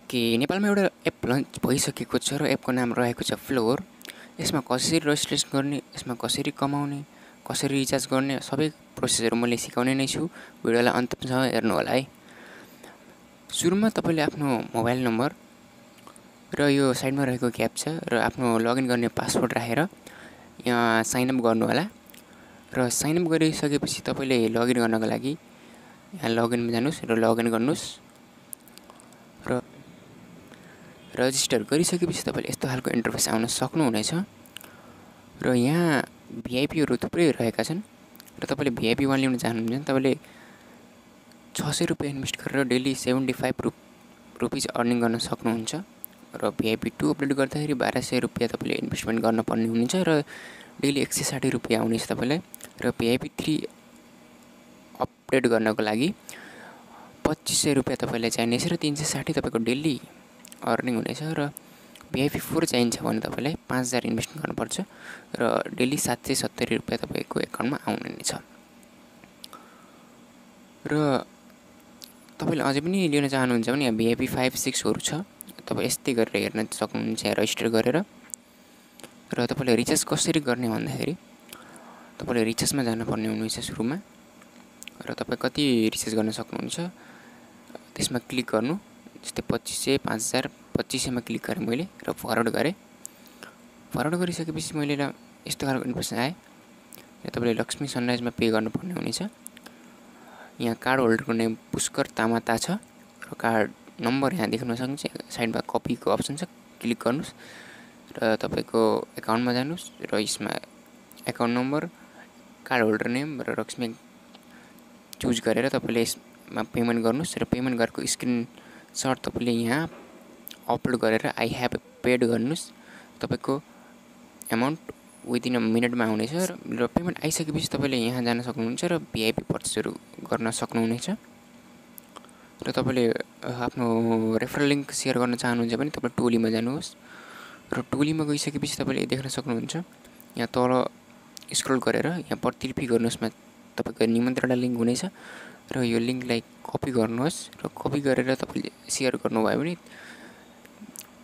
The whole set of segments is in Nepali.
ओके, नेपालमा एउटा एप लन्च भइसकेको छ र एपको नाम रहेको छ फ्लोर। यसमा कसरी रजिस्ट्रेसन गर्ने, यसमा कसरी कमाउने, कसरी रिचार्ज गर्ने सबै प्रोसेसहरू मैले सिकाउने नै छु। भिडियोलाई अन्तसम्म हेर्नु होला है। सुरुमा तपाईँले आफ्नो मोबाइल नम्बर र यो साइडमा रहेको क्याप्चा र आफ्नो लगइन गर्ने पासवर्ड राखेर यहाँ साइन अप गर्नु होला। र साइन अप गरिसकेपछि तपाईँले लगइन गर्नको लागि यहाँ लगइनमा जानुस् र लगइन गर्नुस् र रजिस्टर गरिसकेपछि तपाईँले यस्तो खालको इन्टरफेस आउन सक्नुहुनेछ। र यहाँ भिआइपीहरू थुप्रै रहेका छन् र तपाईँले भिआइपी 1 लिन चाहनुहुन्छ भने तपाईँले 600 रुपियाँ इन्भेस्ट गरेर डेली 75 रुपिज अर्निङ गर्न सक्नुहुन्छ। र भिआइपी 2 अपडेट गर्दाखेरि 1200 रुपियाँ तपाईँले इन्भेस्टमेन्ट गर्नुपर्ने हुनेछ र डेली 160 रुपियाँ आउनेछ तपाईँलाई। र भिआइपी 3 अपडेट गर्नको लागि 2500 रुपियाँ तपाईँलाई चाहिनेछ र 360 तपाईँको डेली अर्निङ हुनेछ। र भिआइपी 4 चाहिन्छ भने तपाईँलाई 5000 इन्भेस्ट गर्नुपर्छ र डेली 770 रुपियाँ तपाईँको एकाउन्टमा आउने नै छ। र तपाईँले अझै पनि लिन चाहनुहुन्छ भने यहाँ भिआइपी 5, 6हरू छ। तपाईँ यस्तै गरेर हेर्न सक्नुहुन्छ यहाँ रजिस्टर गरेर। र तपाईँले रिचार्ज कसरी गर्ने भन्दाखेरि तपाईँले रिचार्जमा जानुपर्ने हुनेछ सुरुमा। र तपाईँ कति रिचार्ज गर्न सक्नुहुन्छ त्यसमा क्लिक गर्नु। जस्तै 2500, 5000, 2500मा क्लिक गरेँ मैले र फरवर्ड गरेँ। फरवर्ड गरिसकेपछि मैले यस्तो खालको इन्फर्मेसन आए। यहाँ तपाईँले लक्ष्मी सनराइजमा पे गर्नुपर्ने हुनेछ। यहाँ कार्ड होल्डरको नेम पुष्कर तामाता छ र कार्ड नम्बर यहाँ देख्न सक्नुहुन्छ। साइडमा कपीको अप्सन छ, क्लिक गर्नुहोस् र तपाईँको एकाउन्टमा जानुहोस् र यसमा account number, card holder name र लक्ष्मी चुज गरेर तपाईँले यसमा पेमेन्ट गर्नुहोस् र पेमेन्ट गरेको स्क्रिनसट तपाईँले यहाँ अपलोड गरेर आई ह्याभ पेड गर्नुहोस्। तपाईँको एमाउन्ट विदिन अ मिनटमा आउनेछ र पेमेन्ट आइसकेपछि तपाईँले यहाँ जान सक्नुहुन्छ र भिआइपी पर्चेसहरू गर्न सक्नुहुनेछ। र तपाईँले आफ्नो रेफरल लिङ्क सेयर गर्न चाहनुहुन्छ भने तपाईँ टोलीमा जानुहोस् र टोलीमा गइसकेपछि तपाईँले देख्न सक्नुहुन्छ यहाँ तल स्क्रोल गरेर यहाँ प्रतिलिपि गर्नुहोस् मा तपाईँको निमन्त्रणा लिङ्क हुनेछ र यो लिङ्कलाई कपी गर्नुहोस् र कपी गरेर तपाईँले सेयर गर्नुभयो भने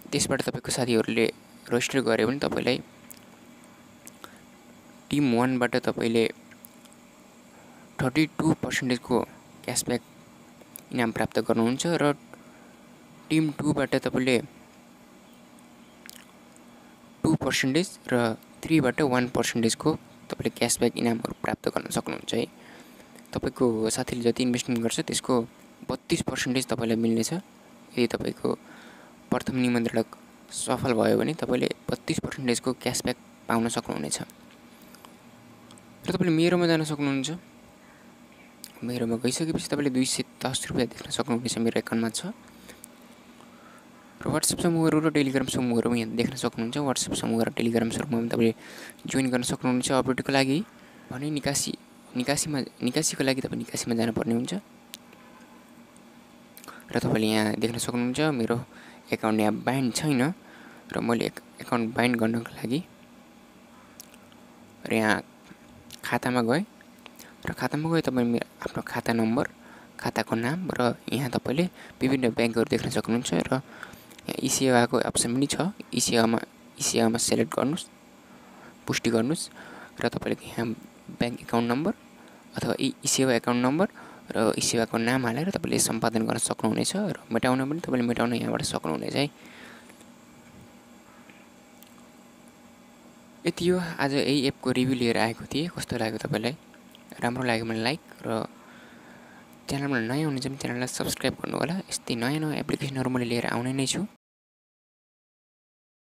त्यसबाट तपाईँको साथीहरूले रजिस्टर गर्यो भने तपाईँलाई टिम 1 बाट तपाईँले 32% को क्यासब्याक इनाम प्राप्त गर्नुहुन्छ र टिम 2 बाट तपाईँले 2% र 3 बाट 1% को तपाईँले क्यासब्याक इनामहरू प्राप्त गर्न सक्नुहुन्छ है। तपाईँको साथीले जति इन्भेस्टमेन्ट गर्छ त्यसको 32% तपाईँलाई मिल्नेछ। यदि तपाईँको प्रथम निमन्त्रणा सफल भयो भने तपाईँले 32% को क्यासब्याक पाउन सक्नुहुनेछ। र तपाईँले मेरोमा जान सक्नुहुन्छ। मेरोमा गइसकेपछि तपाईँले 210 रुपियाँ देख्न सक्नुहुनेछ मेरो एकाउन्टमा छ। र वाट्सएप समूहहरू र टेलिग्राम समूहहरू यहाँ देख्न सक्नुहुन्छ। वाट्सएप समूह र टेलिग्राम समूहमा तपाईँले जोइन गर्न सक्नुहुनेछ अपडेटको लागि भने निकासीको लागि तपाईँ निकासीमा जानुपर्ने हुन्छ। र तपाईँले यहाँ देख्न सक्नुहुन्छ मेरो एकाउन्ट यहाँ बाइन्ड छैन र मैले एकाउन्ट बाइन्ड गर्नको लागि र यहाँ खातामा गएँ र खातामा गए तपाईँ मेरो आफ्नो खाता नम्बर, खाताको नाम र यहाँ तपाईँले विभिन्न ब्याङ्कहरू देख्न सक्नुहुन्छ र यहाँ ई-सेवाको अप्सन पनि छ। ई-सेवामा सेलेक्ट गर्नुहोस्, पुष्टि गर्नुहोस् र तपाईँले यहाँ ब्याङ्क एकाउन्ट नम्बर अथवा ई-सेवा एकाउन्ट नम्बर र ई-सेवाको नाम हालेर तपाईँले सम्पादन गर्न सक्नुहुनेछ र मेटाउन पनि तपाईँले मेटाउन यहाँबाट सक्नुहुनेछ है। यति हो आज यही एपको रिभ्यू लिएर आएको थिएँ। कस्तो लाग्यो तपाईँलाई? राम्रो लाग्यो भने लाइक र च्यानलमा नयाँ हुनुहुन्छ भने च्यानललाई सब्सक्राइब गर्नु होला। यस्तै नयाँ एप्लिकेसनहरू मैले लिएर आउने नै छु।